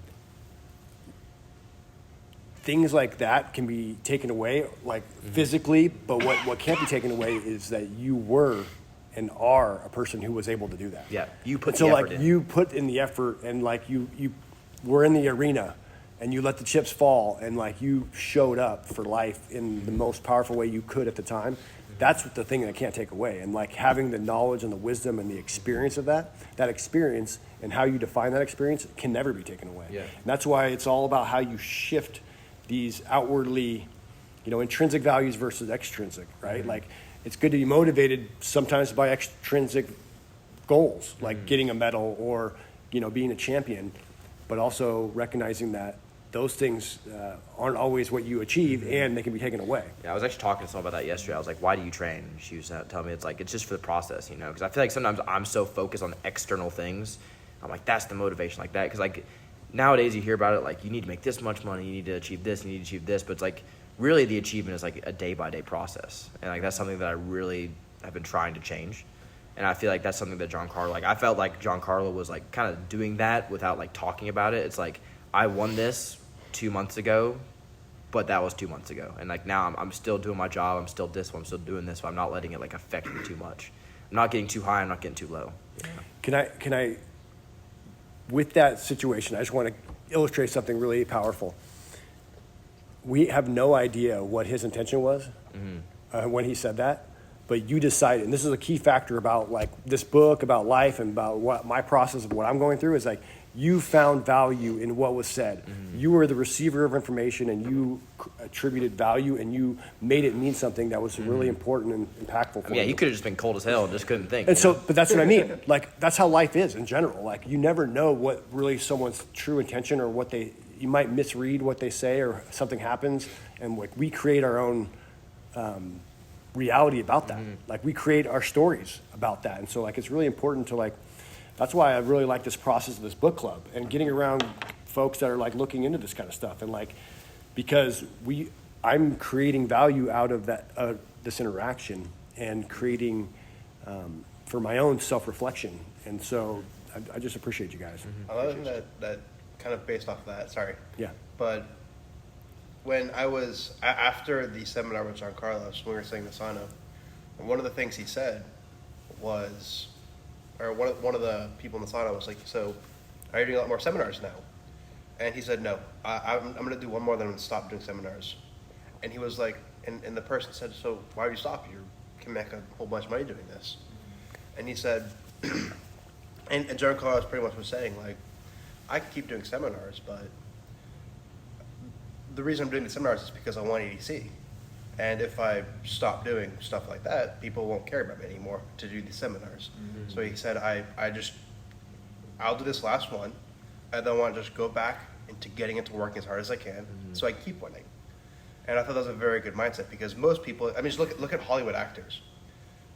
Speaker 1: Things like that can be taken away, physically, but what can't be taken away is that you were and are a person who was able to do that.
Speaker 3: Yeah, you put the effort in.
Speaker 1: You put in the effort, and you were in the arena, and you let the chips fall, and you showed up for life in the most powerful way you could at the time. That's the thing that I can't take away. And having the knowledge and the wisdom and the experience of that experience and how you define that experience can never be taken away.
Speaker 3: Yeah.
Speaker 1: And that's why it's all about how you shift these outwardly, intrinsic values versus extrinsic, right?
Speaker 3: Mm-hmm.
Speaker 1: It's good to be motivated sometimes by extrinsic goals, like getting a medal or, being a champion, but also recognizing that those things aren't always what you achieve, and they can be taken away.
Speaker 3: Yeah, I was actually talking to someone about that yesterday. I was like, why do you train? And she was telling me it's just for the process, because I feel like sometimes I'm so focused on external things. I'm like, that's the motivation, like that. Because nowadays you hear about it, you need to make this much money, you need to achieve this, you need to achieve this, but it's really the achievement is a day-by-day process. And that's something that I really have been trying to change. And I feel like that's something that John Carlo, I felt like John Carlo was kind of doing that without talking about it. It's I won this 2 months ago, but that was 2 months ago. And now I'm still doing my job, I'm still doing this, but I'm not letting it affect me too much. I'm not getting too high, I'm not getting too low.
Speaker 1: Can I, with that situation, I just want to illustrate something really powerful. We have no idea what his intention was when he said that, but you decided, and this is a key factor about this book, about life, and about what my process of what I'm going through is you found value in what was said. Mm-hmm. You were the receiver of information, and you attributed value, and you made it mean something that was really important and impactful for you.
Speaker 3: Yeah, you could have just been cold as hell and just couldn't think.
Speaker 1: And but that's what I mean. That's how life is in general. You never know what really someone's true intention or what you might misread what they say or something happens, and we create our own reality about that. We create our stories about that, and so it's really important to that's why I really like this process of this book club and getting around folks that are looking into this kind of stuff, and because I'm creating value out of that this interaction and creating for my own self-reflection, and so I just appreciate you guys.
Speaker 2: Another thing that kind of based off of that, sorry.
Speaker 1: Yeah.
Speaker 2: But when I was, after the seminar with John Carlos, when we were sitting in the sauna, one of the things he said was, or one of the people in the sauna was so are you doing a lot more seminars now? And he said, no, I'm going to do one more, then I'm going to stop doing seminars. And he was and the person said, so why would you stop? You can make a whole bunch of money doing this. And he said, and John Carlos pretty much was saying, I can keep doing seminars, but the reason I'm doing the seminars is because I want ADC. And if I stop doing stuff like that, people won't care about me anymore to do these seminars. Mm-hmm. So he said, I'll do this last one, and then I want to just go back into getting into working as hard as I can, so I keep winning. And I thought that was a very good mindset because most people, I mean, just look at Hollywood actors.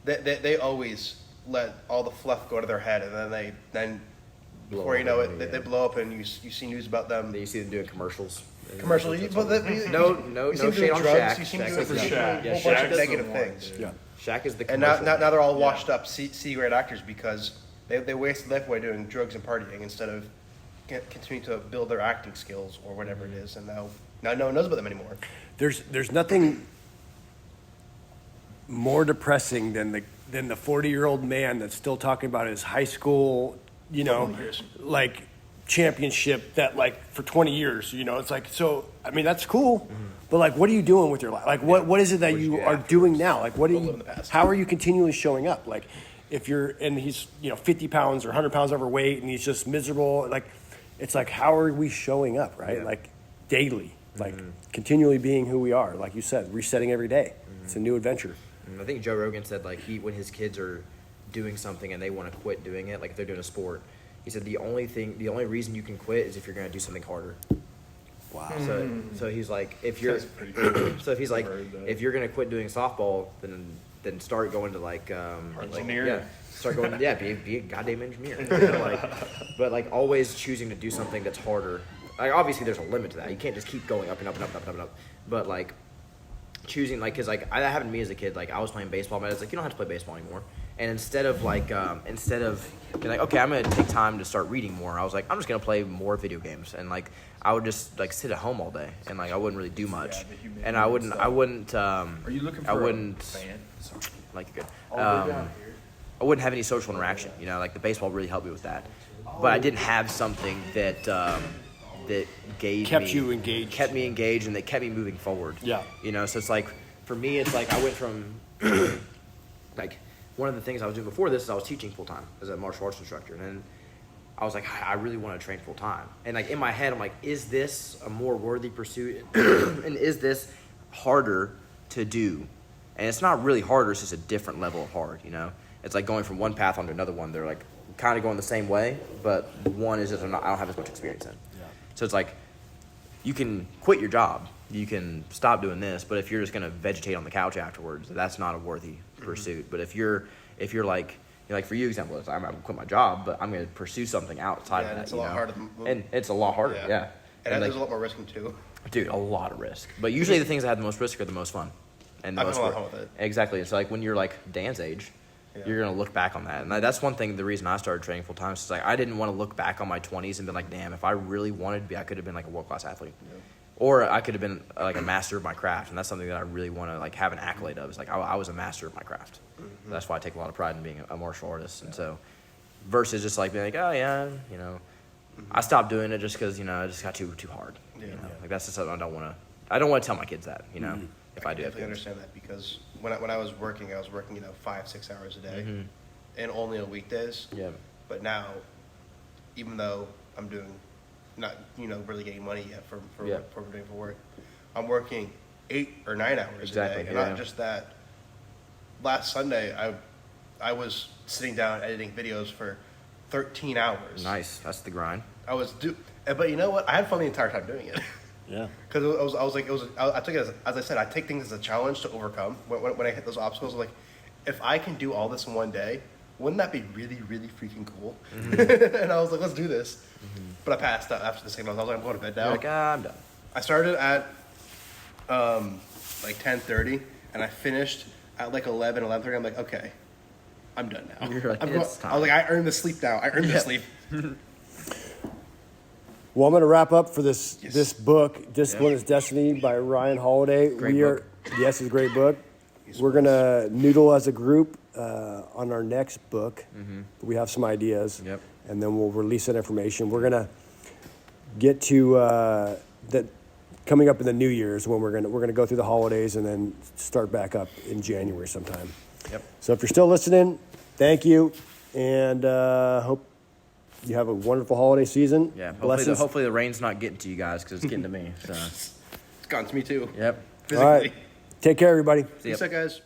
Speaker 2: They always let all the fluff go to their head, and then
Speaker 3: Blow
Speaker 2: before you
Speaker 3: up,
Speaker 2: know it,
Speaker 3: yeah.
Speaker 2: they blow up, and you see news about them.
Speaker 3: You see them doing commercials.
Speaker 2: Commercial,
Speaker 3: That's
Speaker 2: but
Speaker 3: what- no shade on Shaq.
Speaker 2: You see them
Speaker 3: Shaq's
Speaker 2: doing
Speaker 3: the
Speaker 2: a
Speaker 3: guy.
Speaker 5: Shaq.
Speaker 2: whole bunch
Speaker 5: Shaq's
Speaker 2: of negative
Speaker 5: the one,
Speaker 2: things.
Speaker 5: dude.
Speaker 1: Yeah.
Speaker 3: Shaq is the
Speaker 2: And
Speaker 3: commercial.
Speaker 2: now they're all washed up C-grade actors because they wasted life away doing drugs and partying instead of continuing to build their acting skills or whatever it is. And now no one knows about them anymore.
Speaker 1: There's nothing more depressing than the 40-year-old man that's still talking about his high school, like championship that like for 20 years, it's like, so I mean that's cool, but like what are you doing with your life? Like what is it that you are doing now? Like what are
Speaker 2: Don't live
Speaker 1: you
Speaker 2: in the past.
Speaker 1: how are you continually showing up? Like if you're and he's 50 pounds or 100 pounds overweight and he's just miserable, like it's like how are we showing up, right?
Speaker 3: Yeah.
Speaker 1: Like daily, like continually being who we are, like you said, resetting every day. It's a new adventure.
Speaker 3: I think Joe Rogan said like when his kids are doing something and they want to quit doing it, like if they're doing a sport, he said the only reason you can quit is if you're going to do something harder.
Speaker 1: Wow.
Speaker 3: So he's like, if you're,
Speaker 5: That's pretty cool.
Speaker 3: so if he's like,
Speaker 5: Heard that.
Speaker 3: if you're going to quit doing softball, then start going to like,
Speaker 5: Engineering.
Speaker 3: yeah, start going, yeah, be a goddamn engineer. But like always choosing to do something that's harder. Like obviously there's a limit to that. You can't just keep going up and up and up and up and up. But like choosing like, cause like that happened to me as a kid. Like I was playing baseball, but I was like, you don't have to play baseball anymore. And instead of being like, okay, I'm gonna take time to start reading more, I was like, I'm just gonna play more video games. And like I would just like sit at home all day and like I wouldn't really do much.
Speaker 5: Yeah, the humidity
Speaker 3: And I
Speaker 5: and
Speaker 3: wouldn't
Speaker 5: Are you looking for
Speaker 3: I wouldn't
Speaker 5: a fan? Sorry.
Speaker 3: like you're good.
Speaker 5: All the way down here.
Speaker 3: I wouldn't have any social interaction. Like the baseball really helped me with that. But I didn't have something that that
Speaker 1: Kept you engaged.
Speaker 3: kept me engaged, and that kept me moving forward.
Speaker 1: Yeah.
Speaker 3: So it's like for me, it's like I went from like one of the things I was doing before this is I was teaching full time as a martial arts instructor, and then I was like, I really want to train full time. And like in my head, I'm like, is this a more worthy pursuit, and is this harder to do? And it's not really harder; it's just a different level of hard. It's like going from one path onto another one. They're like kind of going the same way, but one is just I don't have as much experience in.
Speaker 1: Yeah.
Speaker 3: So it's like you can quit your job, you can stop doing this, but if you're just gonna vegetate on the couch afterwards, that's not a worthy pursuit. But if you're like for you example, it's I'm gonna quit my job, but I'm gonna pursue something outside of that.
Speaker 2: it's a lot harder.
Speaker 3: And it's a lot harder, yeah.
Speaker 2: And
Speaker 3: like,
Speaker 2: there's a lot more risking too.
Speaker 3: dude, a lot of risk. But usually the things that have the most risk are the most fun. And the
Speaker 2: I've
Speaker 3: most
Speaker 2: had a lot
Speaker 3: work.
Speaker 2: of fun with it.
Speaker 3: Exactly. So like when you're like Dan's age, you're gonna look back on that, and that's one thing. The reason I started training full time is like I didn't want to look back on my 20s and be like, damn, if I really wanted to be, I could have been like a world class athlete, or I could have been like a master of my craft, and that's something that I really want to like have an accolade of. Is like I was a master of my craft. That's why I take a lot of pride in being a martial artist, and so versus just like being like, oh yeah, I stopped doing it just because it just got too hard. Like that's just something I don't want to tell my kids that if I do.
Speaker 2: definitely understand that because when I was working 5-6 hours a day, and only on weekdays.
Speaker 3: Yeah.
Speaker 2: But now, even though I'm doing not really getting money yet for what I'm doing for work, I'm working 8 or 9 hours a day, and not just that. Last Sunday, I was sitting down editing videos for 13 hours.
Speaker 3: Nice, that's the grind.
Speaker 2: But you know what? I had fun the entire time doing it.
Speaker 1: Yeah.
Speaker 2: Because I took it as I said, I take things as a challenge to overcome. When I hit those obstacles, like, if I can do all this in one day, wouldn't that be really, really freaking cool? And I was like, let's do this. But I passed out after the second one. I was like, I'm going to bed now.
Speaker 3: You're like, I'm done.
Speaker 2: I started at like 10:30, and I finished at like 11:30. I'm like, okay, I'm done now.
Speaker 3: You're like, it's time.
Speaker 2: I was like, I earned the sleep now. I earned the sleep.
Speaker 1: Well, I'm going to wrap up for this book, Discipline is Destiny by Ryan Holiday.
Speaker 3: Great book.
Speaker 1: Yes, it's a great book. We're going to noodle as a group on our next book. We have some ideas.
Speaker 3: Yep.
Speaker 1: And then we'll release that information. We're going to get to that coming up in the New Year's when we're going to go through the holidays and then start back up in January sometime.
Speaker 3: Yep.
Speaker 1: So if you're still listening, thank you, and hope you have a wonderful holiday season.
Speaker 3: Yeah.
Speaker 1: Blessings.
Speaker 3: Hopefully the rain's not getting to you guys because it's getting to me. So.
Speaker 2: It's gotten to me too.
Speaker 3: Yep.
Speaker 2: Physically.
Speaker 1: All right. Take care, everybody.
Speaker 3: See ya.
Speaker 2: Peace out, guys.